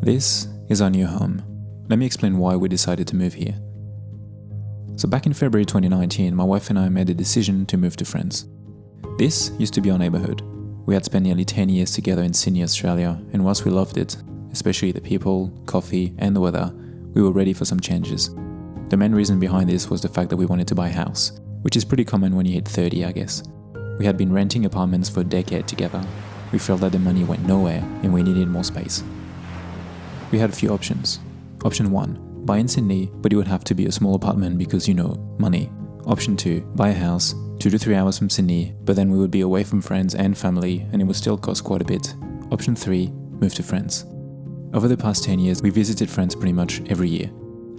This is our new home. Let me explain why we decided to move here. So back in February 2019, my wife and I made the decision to move to France. This used to be our neighborhood. We had spent nearly 10 years together in Sydney, Australia, and whilst we loved it, especially the people, coffee, and the weather, we were ready for some changes. The main reason behind this was the fact that we wanted to buy a house, which is pretty common when you hit 30, I guess. We had been renting apartments for a decade together. We felt that the money went nowhere and we needed more space. We had a few options. Option 1, buy in Sydney, but it would have to be a small apartment because, money. Option 2, buy a house, 2 to 3 hours from Sydney, but then we would be away from friends and family and it would still cost quite a bit. Option 3, move to France. Over the past 10 years, we visited France pretty much every year.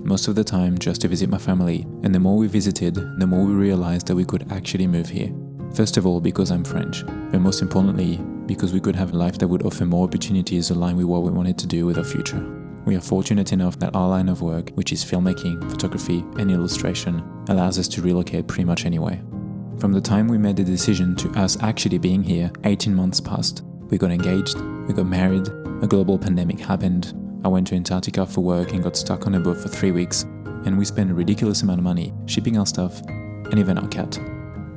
Most of the time just to visit my family, and the more we visited, the more we realized that we could actually move here. First of all, because I'm French, and most importantly, because we could have a life that would offer more opportunities aligned with what we wanted to do with our future. We are fortunate enough that our line of work, which is filmmaking, photography, and illustration, allows us to relocate pretty much anywhere. From the time we made the decision to us actually being here, 18 months passed. We got engaged, we got married, a global pandemic happened, I went to Antarctica for work and got stuck on a boat for 3 weeks, and we spent a ridiculous amount of money shipping our stuff, and even our cat.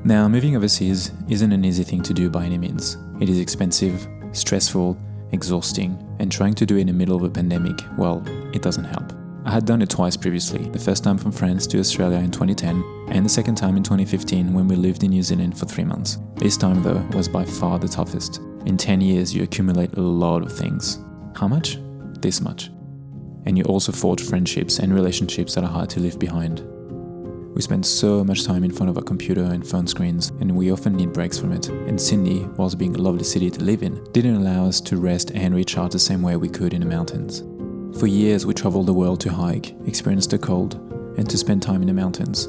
Now, moving overseas isn't an easy thing to do by any means. It is expensive, stressful, exhausting, and trying to do it in the middle of a pandemic, well, it doesn't help. I had done it twice previously, the first time from France to Australia in 2010, and the second time in 2015 when we lived in New Zealand for 3 months. This time though was by far the toughest. In 10 years you accumulate a lot of things. How much? This much. And you also forge friendships and relationships that are hard to leave behind. We spend so much time in front of our computer and phone screens, and we often need breaks from it. And Sydney, whilst being a lovely city to live in, didn't allow us to rest and recharge the same way we could in the mountains. For years we traveled the world to hike, experience the cold, and to spend time in the mountains.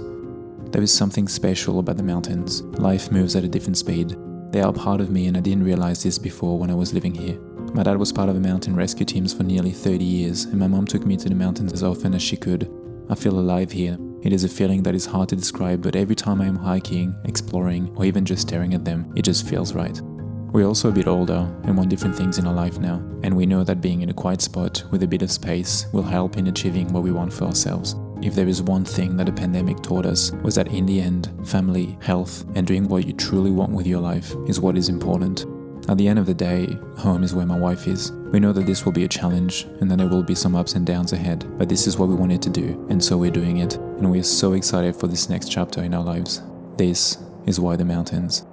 There is something special about the mountains. Life moves at a different speed. They are part of me, and I didn't realize this before when I was living here. My dad was part of the mountain rescue teams for nearly 30 years, and my mom took me to the mountains as often as she could. I feel alive here. It is a feeling that is hard to describe, but every time I am hiking, exploring, or even just staring at them, it just feels right. We're also a bit older and want different things in our life now, and we know that being in a quiet spot with a bit of space will help in achieving what we want for ourselves. If there is one thing that the pandemic taught us, was that in the end, family, health, and doing what you truly want with your life is what is important. At the end of the day, home is where my wife is. We know that this will be a challenge and that there will be some ups and downs ahead, but this is what we wanted to do, and so we're doing it, and we are so excited for this next chapter in our lives. This is why the mountains.